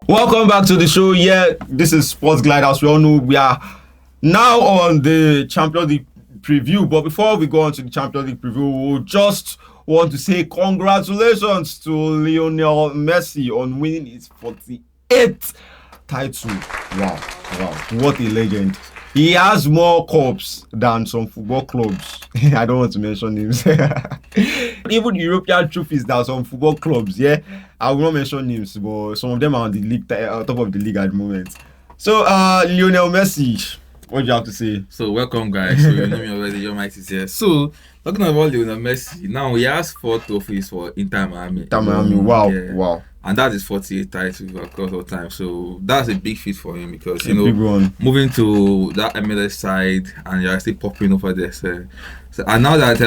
Welcome back to the show. Yeah, this is Sports Glide. As we all know, we are now on the Champions League preview. But before we go on to the Champions League preview, we just want to say congratulations to Lionel Messi on winning his 48th title. Wow, what a legend. He has more cups than some football clubs. I don't want to mention names. Even European trophies that some football clubs, yeah. I will not mention names, but some of them are on the league, top of the league at the moment. So, Lionel Messi, what do you have to say? So, welcome, guys. So, you know me already, your mic is here. So, talking about Lionel Messi, now he has 4 trophies for Inter Miami. Wow. And that is 48 titles across all time. So, that's a big feat for him because, moving to that MLS side and you're still popping over there. So and now that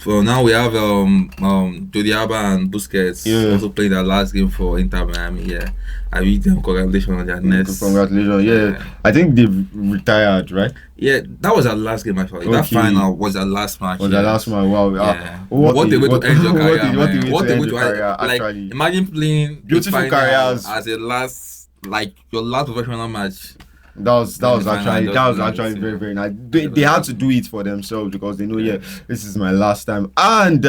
so now we have Jordi Alba and Busquets also playing their last game for Inter Miami. Yeah, I wish them congratulations on their next. Congratulations. Yeah, I think they've retired, right? Yeah, that was our last game actually. Okay. That final was our last match. Was our last match? Wow. Yeah. What a way to end your career. What a way to end your career. Like, imagine playing beautiful careers as a last, like your last professional match. That was actually very, very nice. They had to do it for themselves because they know, this is my last time. And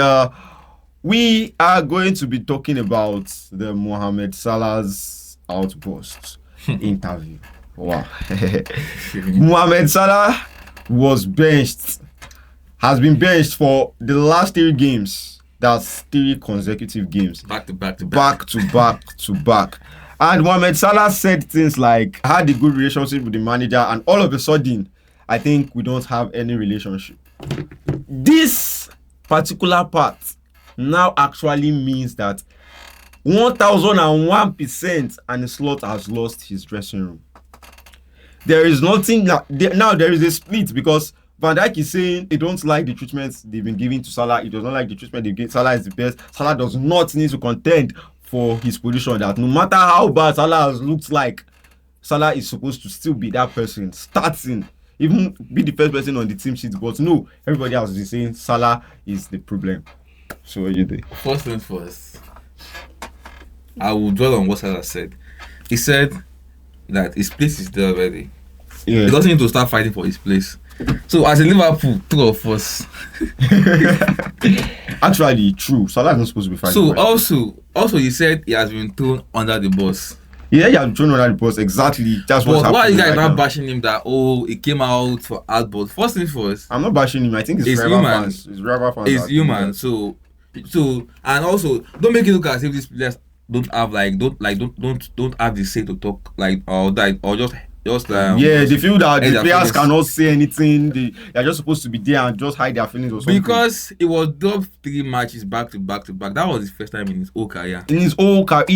we are going to be talking about the Mohamed Salah's outburst interview. Wow. Mohamed Salah has been benched for the last 3 games. That's 3 consecutive games. Back to back. And Mohamed Salah said things like, I had a good relationship with the manager, and all of a sudden, I think we don't have any relationship. This particular part now actually means that 1001% and Slot has lost his dressing room. There is nothing now there is a split because Van Dijk is saying they don't like the treatment they've been giving to Salah. He does not like the treatment they give. Salah is the best. Salah does not need to contend for his position, that no matter how bad Salah has looked like, Salah is supposed to still be that person starting, even be the first person on the team sheet. But no, everybody else is saying Salah is the problem. So what do you think? First things first, I will dwell on what Salah said. He said that his place is there already. He doesn't need to start fighting for his place. So as a Liverpool, 2 of us. Actually, true. Salah is not supposed to be fighting. So also he said he has been thrown under the bus. Yeah, he has been thrown under the bus. Exactly. That's what's happening. Why are you guys not bashing him that he came out for outburst? First things first. I'm not bashing him. I think it's rival fans. It's rival fans. It's human. So and also don't make it look as if these players don't have the say to talk or just they feel that the players cannot say anything. They are just supposed to be there and just hide their feelings or something. Because it was dropped 3 matches back to back. That was his first time in his whole career. He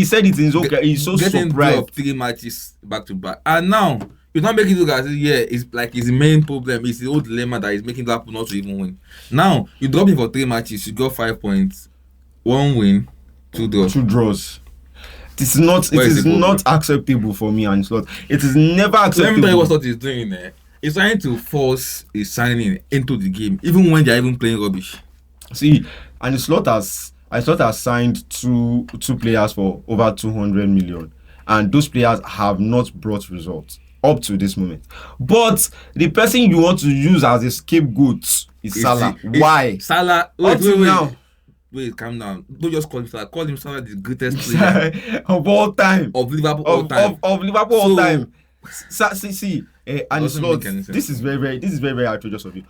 said it in his whole career. He's so getting surprised. Dropped 3 matches back to back, and now you not make it look as if it's like it's the main problem. It's the old dilemma that is making Liverpool not to even win. Now you drop him for 3 matches, you got 5 points, 1 win, 2 draws. 2 draws. It is not acceptable for me and Slot. It is never acceptable. Let me tell you what Slot is doing there. He's trying to force his signing into the game, even when they're even playing rubbish. See, and Slot has signed two players for over 200 million, and those players have not brought results up to this moment. But the person you want to use as a scapegoat is Salah. Why? Salah. Wait, calm down. Don't just call him Salah. Call him Salah, the greatest player of all time. Of Liverpool all time. Of Liverpool all time. And Slot, this is very, very outrageous of you.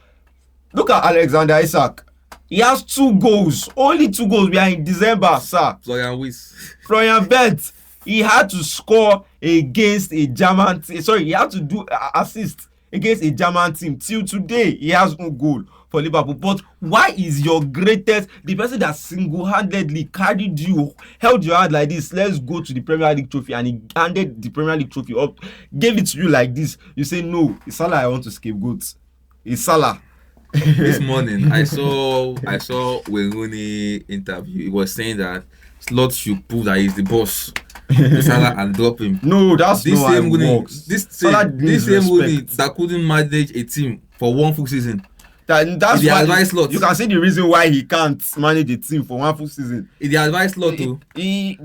Look at Alexander Isak. He has 2 goals. Only 2 goals. We are in December, sir. Florian Wirtz. He had to score against a German team. He had to do assist against a German team. Till today, he has no goal for Liverpool. But why is your greatest, the person that single-handedly carried you, held your hand like this, let's go to the Premier League trophy, and he handed the Premier League trophy up, gave it to you like this? You say, no, it's Salah I want to scapegoat. It's Salah. This morning, I saw Wayne Rooney interview. He was saying that Slot should prove that he's the boss. Salah and drop him. No, that's not how it works. This same Rooney that couldn't manage a team for 1 full season. That's the why advice slot. you can see the reason why he can't manage the team for one full season. In the advice slot too.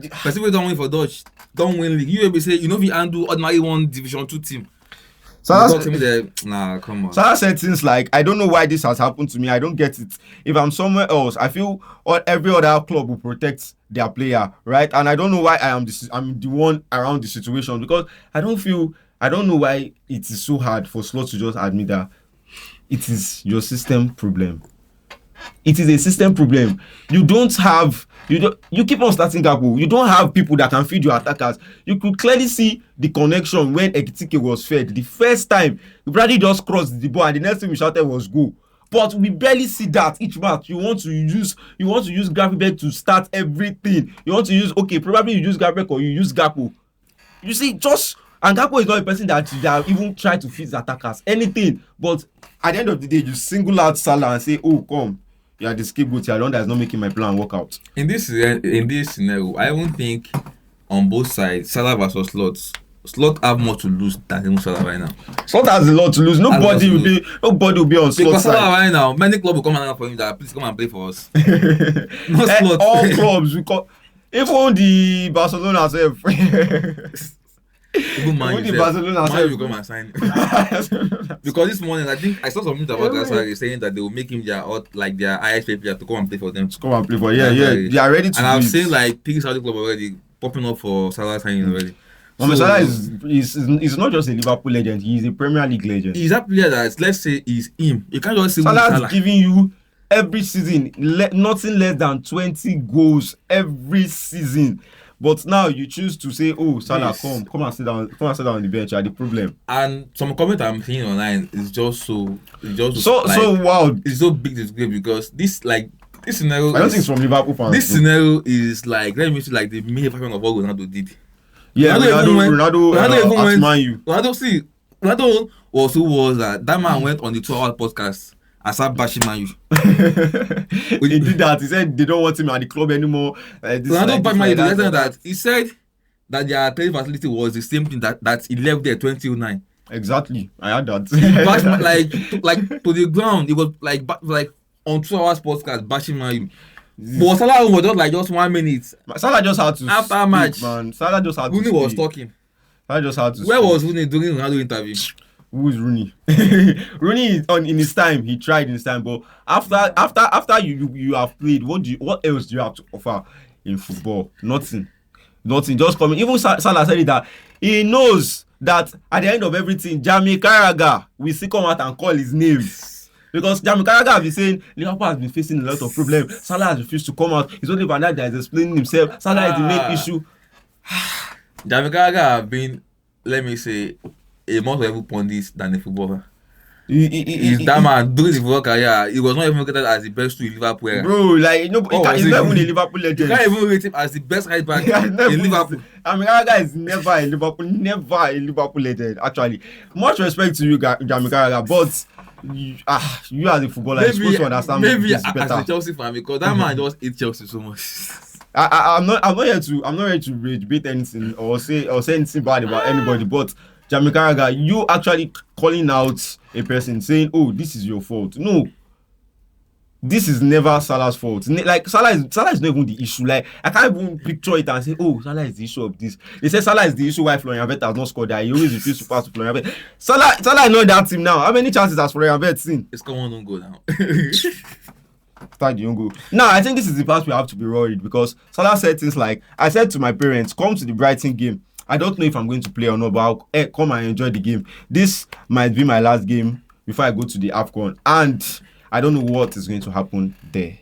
Person don't win for Dutch, don't win league. You will be say you know if you handle ordinary one Division 2 team. Nah, come on. Salah said things like, I don't know why this has happened to me. I don't get it. If I'm somewhere else, I feel every other club will protect their player, right? And I don't know why I'm the one around the situation, because I don't know why it is so hard for Slot to just admit that it is your system problem. It is a system problem. You keep on starting Gakpo. You don't have people that can feed your attackers. You could clearly see the connection when Ekitike was fed. The first time, Bradley just crossed the ball and the next thing we shouted was goal. But we barely see that each match. You want to use Gravenberch to start everything. You want to use, probably you use Gravenberch or you use Gakpo. You see, and Gakpo is not a person that even try to feed the attackers. Anything. But at the end of the day, you single out Salah and say, oh, come. You are the scapegoat. You are the one that is not making my plan work out. In this scenario, I don't think on both sides, Salah versus Slot have more to lose than even Salah right now. Slot has a lot to lose. Nobody will be on Slot's side. Because Salah right now, many clubs will come and ask for him that please come and play for us. No Slot. All clubs, even the Barcelona self. Even Man U will come and sign. Because this morning I saw some news about Gasari saying that they will make him their ISP player to come and play for them. To come and play for they are ready to. And I've seen like 3 Saudi clubs already popping up for Salah signing already. Salah is not just a Liverpool legend; he is a Premier League legend. He's that player that, let's say, is him. You can't just say Salah is giving you every season nothing less than 20 goals every season. But now you choose to say, "Oh, Salah, come and sit down on the bench." Are the problem? And some comment I'm seeing online is just so wild. It's so big this game because this scenario. I don't think it's from Liverpool fans. This scenario is like, let me see, like the main version of what Ronaldo did. Yeah, Ronaldo even went. Ronaldo was who was that man went on the 2-hour podcast. I started bashing Man U. He did that. He said they don't want him at the club anymore. Ronaldo bashed Man U. That he said that their training facility was the same thing that he left there 2009. Exactly, I had that. He bashed like to the ground. It was like on 2 hours podcast bashing Man U. But Salah was just 1 minute. Salah just had to after speak, match. Man. Salah just had Rooney to was speak. talking. Salah just had to. Where was Rooney during Ronaldo interview? Who is Rooney? Rooney in his time, he tried in his time, but after you have played, what else do you have to offer in football? Nothing. Just coming. Even Salah said it that he knows that at the end of everything, Jamie Carragher will still come out and call his name. Because Jamie Carragher has been saying Liverpool has been facing a lot of problems. Salah has refused to come out. It's only Van Dijk that is explaining himself. Salah is the main issue. Jamie Carragher have been, let me say, a more level pundit than a footballer. He's that man during his football career. He was not even rated as the best to Liverpool. Bro, like he's not even a Liverpool legend. You can't even rate him as the best right back in Liverpool. Carragher is never a Liverpool legend. Actually, much respect to you, Jamie Carragher, but you as a footballer, you're supposed to understand this better. As a Chelsea fan, because that man just hates Chelsea so much. I'm not here to debate anything or say anything bad about anybody, but Jamie Carragher, you actually calling out a person saying, "Oh, this is your fault." No, this is never Salah's fault. Like Salah is not even the issue. Like I can't even picture it and say, "Oh, Salah is the issue of this." They say Salah is the issue why Florian Wirtz has not scored that. He always refuses to pass to Florian Wirtz. Salah is not that team now. How many chances has Florian Wirtz seen? It's come on, don't go now. Start the young goal. Now I think this is the part we have to be worried because Salah said things like, "I said to my parents, come to the Brighton game. I don't know if I'm going to play or not, but I'll come and enjoy the game. This might be my last game before I go to the AFCON. And I don't know what is going to happen there."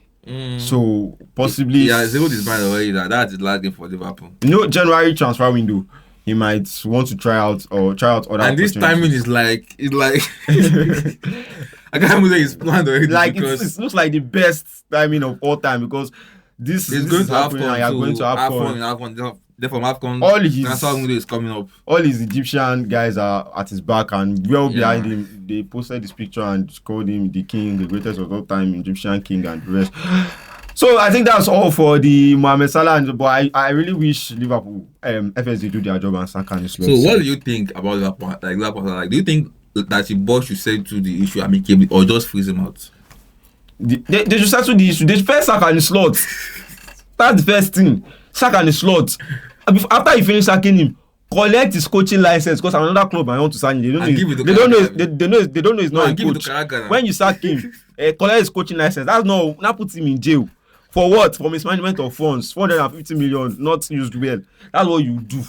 So, possibly... Yeah, it's able to mind already that that's his last game for Liverpool. January transfer window, he might want to try out other and this timing is like... I can't believe he's planned already. Like, it looks like the best timing of all time because this is going to happen and you're going to AFCON. Therefore, AFCON transfer window is coming up. All his Egyptian guys are at his back and well behind him. They posted this picture and called him the king, the greatest of all time, Egyptian king and the rest. So I think that's all for the Mohamed Salah. But I really wish Liverpool FSG do their job and Saka and So what do you think about Liverpool? Like, do you think that the boss should settle the issue amicably or just freeze him out? They should settle the issue. They first sack and slot. That's the first thing. Sack and slot. After you finish sacking him, collect his coaching license because another club I want to sign him. They don't know he's not a coach. When you sack him, collect his coaching license. That's not put him in jail. For what? For mismanagement of funds. 450 million not used well. That's what you do.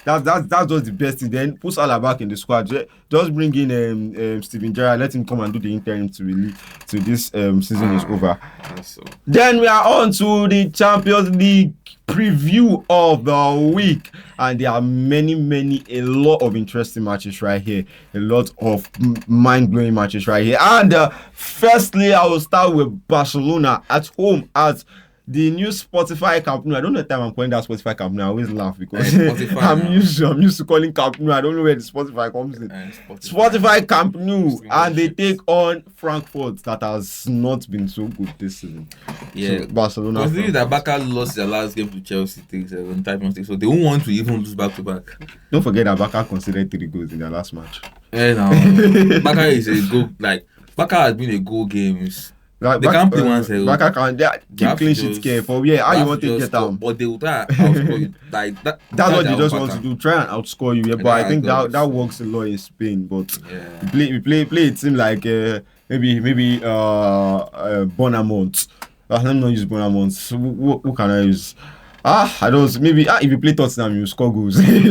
That's just the best thing. Then put Salah back in the squad. Just bring in Steven Gerrard. Let him come and do the interim till this season is over. So. Then we are on to the Champions League preview of the week, and there are a lot of interesting matches right here, a lot of mind-blowing matches right here. And firstly, I will start with Barcelona at home at the new Spotify Camp Nou. I don't know the time I'm calling that Spotify Camp Nou. I always laugh because I'm used to calling Camp Nou. I don't know where the Spotify comes in. Spotify Camp Nou, and they take on Frankfurt that has not been so good this season. Yeah, so Barcelona. Considering that Barca lost their last game to Chelsea, so they won't want to even lose back to back. Don't forget that Barca conceded 3 goals in their last match. Yeah, no. Barca is a goal. Barca has been a goal games. They can't play once. Barca can keep clean sheet care for how you want to get them. But they will try and outscore you. That's what they just want to do. Try and outscore you. Yeah, but I think that works a lot in Spain. But we play a team like maybe Bonamont. Let me not use Bonamont. So who can I use? I don't. Maybe if you play Tottenham, you score goals. Play a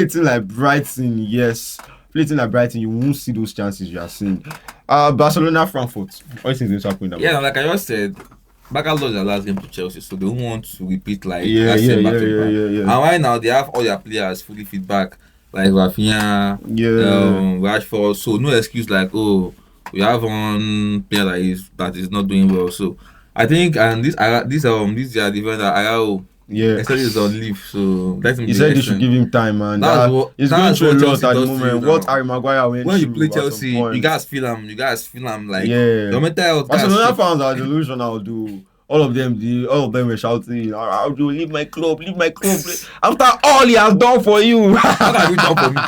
team like Brighton. Yes. Playing like Brighton, you won't see those chances you are seeing. Barcelona, Frankfurt. What do you think is happening? Yeah, like I just said, Barca lost their last game to Chelsea, so they don't want to repeat back. And right now they have all their players fully fit back, like Rafinha, Rashford. So no excuse like, oh, we have one player that is not doing well. So I think this year defender Araujo. Yeah, he said he's on leave, so let him. He said they should give him time, man. He's going through a lot at the moment. What Harry Maguire went when you play Chelsea, you guys feel him like no matter how. Barcelona fans are delusional, dude. All of them were shouting, "I'll leave my club." After all he has done for you, what have you done for me?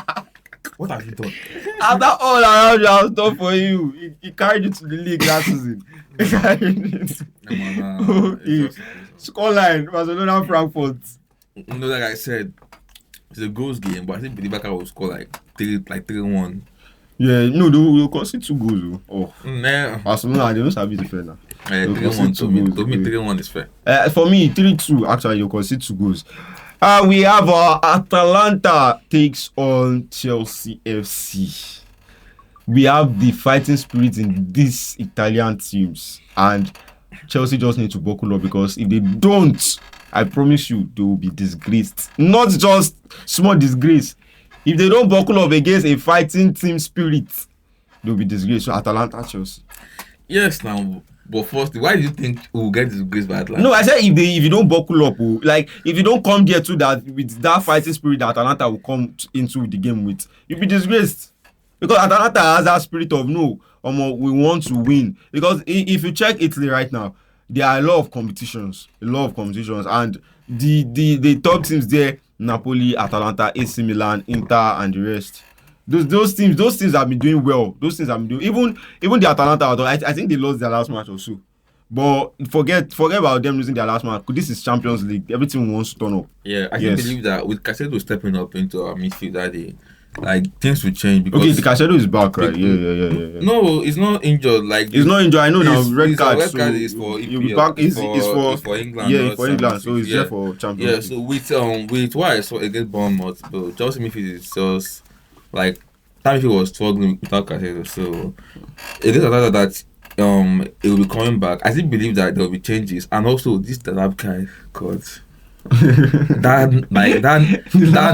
What have you done? After all Araujo has done for you, he carried you to the league last season. Scoreline, Barcelona, Frankfurt. Like I said, it's a goals game, but I think Barca will score like 3-1. Yeah, no, they will concede 2 goals. Oh, nah. Barcelona, they don't have to defend now. 3-1 to me. 3-1 is fair. For me, 3-2. Actually, you concede 2 goals. We have Atalanta takes on Chelsea FC. We have the fighting spirit in these Italian teams, and Chelsea just need to buckle up, because if they don't, I promise you, they will be disgraced. Not just small disgrace. If they don't buckle up against a fighting team spirit, they will be disgraced. So Atalanta, Chelsea. Yes, now, but first, why do you think we will get disgraced by Atalanta? No, I said if you don't buckle up, like if you don't come there to that with that fighting spirit that Atalanta will come into the game with, you'll be disgraced. Because Atalanta has that spirit of we want to win. Because if you check Italy right now, there are a lot of competitions, and the top teams there: Napoli, Atalanta, AC Milan, Inter, and the rest. Those teams have been doing well. Even the Atalanta. I think they lost their last match or so. But forget about them losing their last match. This is Champions League. Everything wants to turn up. Yeah, I believe that with Caicedo stepping up into our midfield that day, like things will change, because the Caicedo is back, right? Yeah. No, he's not injured. Like he's not injured. I know now. Red card is for EPL. He'll be back. It's for England. Yeah, for England. So he's there for Champions League. Yeah. So with what I saw against Bournemouth, but Chelsea midfield is just like that midfield was struggling without Caicedo. So it is another that it will be coming back. I still believe that there will be changes, and also this Delap guy, God. that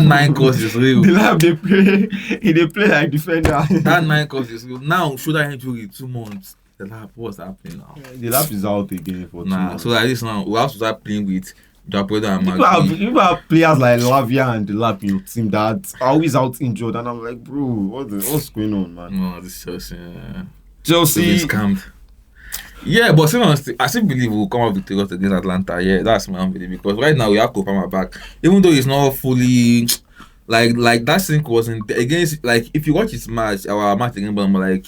9 course is real. They play like defender. That 9 course is real. Now shoulder injury 2 months. The lap, what's happening now? The lap is out again for 2 months. So like this now, we have to start playing with Japoda and Maggi. You have players like Lavia and the lap in your team that are always out injured, and I'm like, bro, what's going on, man? No, this Chelsea is scammed. Yeah, but honestly, I still believe we'll come out victorious against Atlanta. Yeah, that's my own belief, because right now we have Kopama back. Even though he's not fully like that sync wasn't against. Like if you watch his match, our match against Bournemouth, like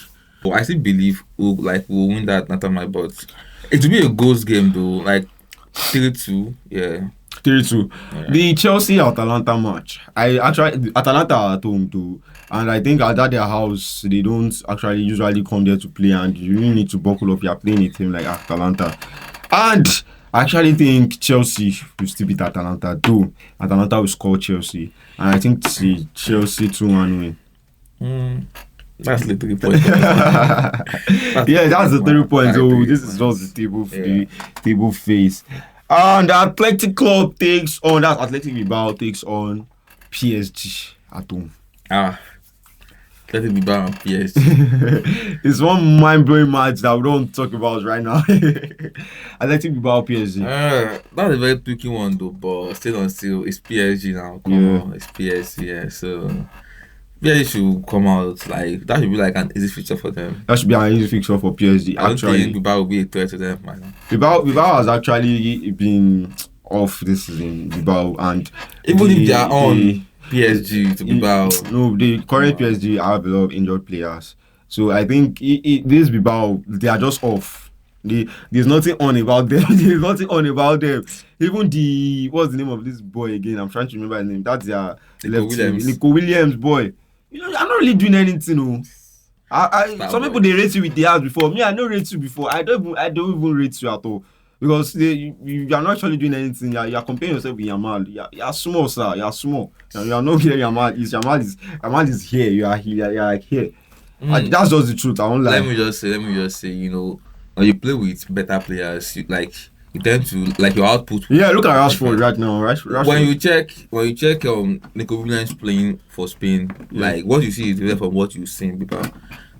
I still believe we'll win that Natama, but it will be a ghost game though. Like 3-2, yeah. 3-2. Yeah. The Chelsea Atalanta match. Atalanta are at home too, and I think at their house they don't actually usually come there to play, and you really need to buckle up. You're playing a team like Atalanta, and I actually think Chelsea will still beat Atalanta too. Atalanta will score Chelsea, and I think the Chelsea 2-1 win. That's the 3 points. That's the 3 points. So this is just the table phase. And the Athletic Club takes on Athletic Bilbao takes on PSG at home. Athletic Bilbao and PSG. It's one mind-blowing match that we don't talk about right now. Athletic Bilbao PSG. That's a very tricky one though, but still it's PSG now. Come on, it's PSG. Yeah, so. Yeah, it should come out like that. Should be like an easy fixture for them. That should be an easy fixture for PSG. I don't think Bilbao will be a threat to them, man. Bilbao has actually been off this season. Bilbao, and even if they are on PSG to Bilbao, no, the current PSG have a lot of injured players. So I think this Bilbao, they are just off. There's nothing on about them. There's nothing on about them. Even what's the name of this boy again? I'm trying to remember his name. That's their Nico Williams boy. You know, I'm not really doing anything. No, some people they rate you with the house before. Me, I don't rate you before. I don't even rate you at all because you are not actually doing anything. You are comparing yourself with Yamal. You are small, sir. You are small. You are not here. Yamal is here. You are here. You are like here. That's just the truth. I won't lie. Let me just say. You know, when you play with better players, you tend to like your output. Yeah, look at Rashford right now. Rashford. When you check Nico Williams playing for Spain, like what you see is different from what you see because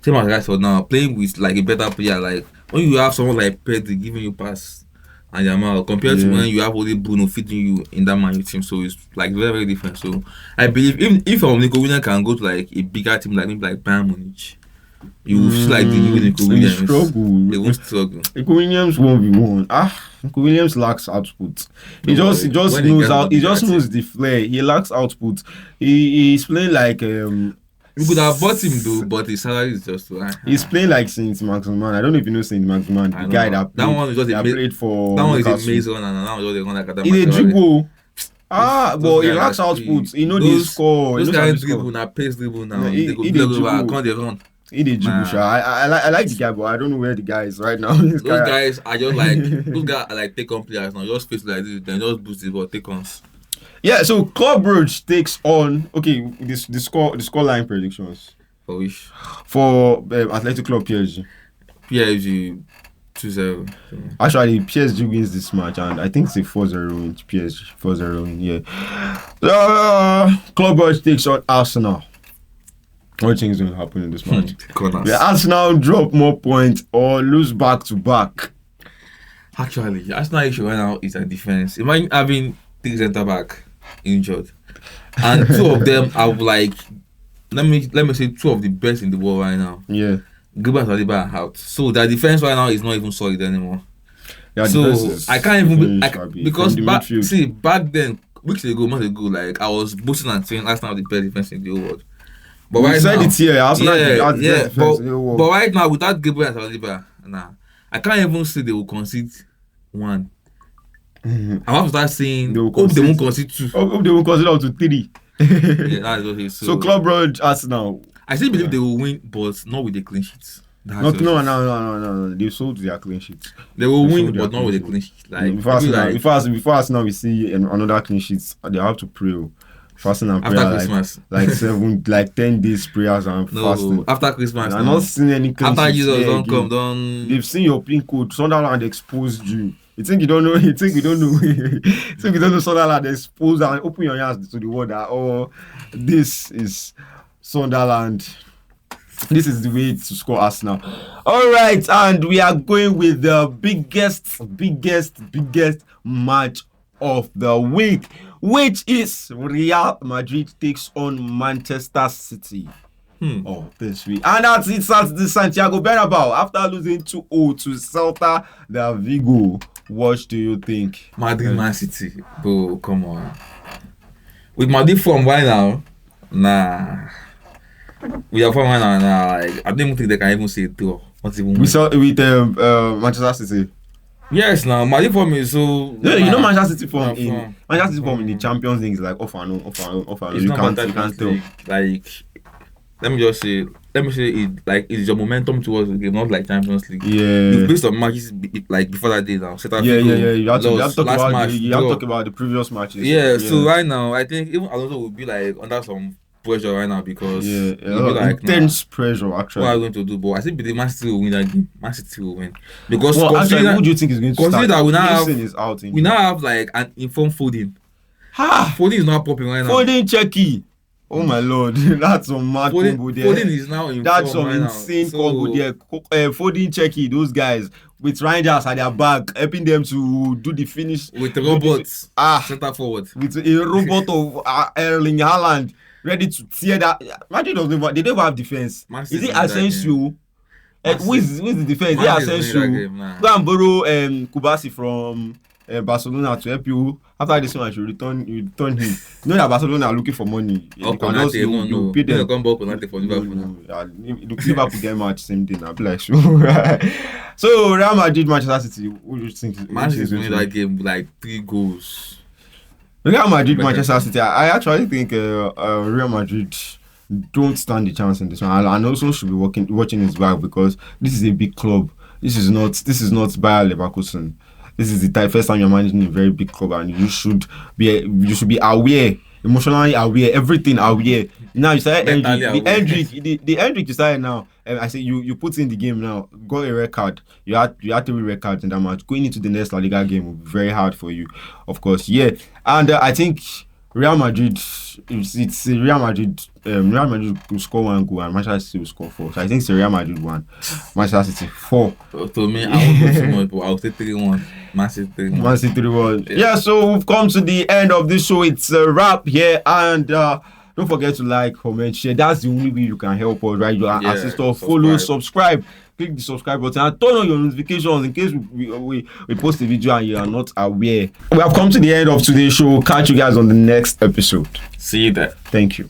same as Rashford now playing with like a better player. Like when you have someone like Pedri giving you pass and Yamal compared to when you have only Bruno feeding you in that Man U team, so it's like very very different. So I believe even if Nico Williams can go to like a bigger team like maybe like Bayern Munich. You will feel like Nico Williams. They won't struggle. Nico Williams won't be one. Nico Williams lacks output. He just knows out. He just knows the flair. He lacks output. He's playing like. We could have bought him though, but his salary is just too high. He's playing like Saint Maximan. I don't know if you know Saint Maximan. The guy that one is just played for. That one is a maze runner, and that one is just a runner like that. He's a dribble. But he lacks output. He know the score. Those guys dribble now, pace dribble now. They go blow over, can't they run? He did dribble. I like the guy, but I don't know where the guy is right now. Those guys are just like those guys are like take on players now. Just face like this, then just boost the ball, take ons. Yeah, so Club Brugge takes on the score line predictions. For which? For Athletic Club PSG. PSG 2-0. Actually, PSG wins this match, and I think it's a 4-0 win. PSG 4-0 win. Yeah. Club Brugge takes on Arsenal. What things will happen in this match? Arsenal drop more points or lose back to back. Actually, Arsenal issue right now is their defense. Imagine having 3 centre back injured, and 2 of them are like, let me say 2 of the best in the world right now. Yeah, Gilbert and Saliba are out, so their defense right now is not even solid anymore. Yeah, so I can't even because back then, months ago, like I was boasting and saying Arsenal the best defense in the whole world. But right now, it's here. But right now, without Gabriel and Saliba, I can't even say they will concede 1. I'm about to start saying, hope they won't concede 2. Hope they won't concede up to 3. Yeah, that's okay. So Club Brugge, Arsenal. I still believe they will win, but not with the clean sheets. No. They sold their clean sheets. They will win, but not with the clean sheets. Like before Arsenal, we see another clean sheets. They have to pray. Fasting and prayer after Christmas, like 10 days prayers and fasting. After Christmas, I'm not seeing any. After Jesus don't come, they've seen your pin code. Sunderland exposed you. You think you don't know? You think you don't know? You think you don't know? Sunderland exposed and open your hands to the world that this is Sunderland. This is the way to score Arsenal. All right, and we are going with the biggest match of the week, which is Real Madrid takes on Manchester City. This week. And that's it at the Santiago Bernabeu after losing 2-0 to Celta de Vigo. What do you think? Madrid Man City. Bro, come on. With Madrid from right now, Nah. We are from now. Like, I don't even think they can even say it too. Not even. We saw it with Manchester City. Yes, now my form is so. Yeah, you know Manchester City form in the Champions League is like off and on. It's You not can't tell. Like, let me say it like it's your momentum towards the game, not like Champions League. Yeah. You based on matches like before that day now. Yeah. You have to talk about the previous matches. Yeah. So right now, I think even Alonso will be like under some pressure right now because he'll be like intense pressure actually. What are we going to do? But I think the Man City will win that game. Man City will win because actually, who do you think is going to start? Consider that we now have like an informed Foden. Foden is not popping right now. Foden checky. Oh my lord, that's some mad combo there. Foden is now in That's some right insane combo there. Foden checky, those guys with Rangers at their back, helping them to do the finish with the robots. Center forward with a robot of Erling Haaland. Ready to tear that. Madrid they don't have defense. Is it Asensio? Who is the defense? Is it Asensio? Go and borrow Kubasi from Barcelona to help you. After this match, you return him. You know that Barcelona are looking for money. You can just you pay them. Come back for Liverpool. Liverpool get match same thing. I'll be like sure. So Real Madrid, Manchester City. Who do you think? Manchester is winning that game with like 3 goals. Real Madrid, Manchester City. I actually think Real Madrid don't stand the chance in this one, and also should be watching his back because this is a big club. This is not Bayer Leverkusen. This is the first time you're managing a very big club, and you should be aware, emotionally aware, everything aware. Now you started the Hendrick you started now. I say you put in the game now, got a record. You had 3 records in that match. Going into the next La Liga game will be very hard for you, of course. Yeah, and I think Real Madrid, it's Real Madrid. Real Madrid will score 1 goal and Manchester City will score 4. So I think it's Real Madrid 1, Manchester City 4. To me, I won't go too much, but I'll say 3-1. Man City 3-1. Man City 3-1. Yeah, so we've come to the end of this show. It's a wrap here, and don't forget to like, comment, share. That's the only way you can help us, right? You are assistant, follow, subscribe. Click the subscribe button and turn on your notifications in case we post a video and you are not aware. We have come to the end of today's show. Catch you guys on the next episode. See you there. Thank you.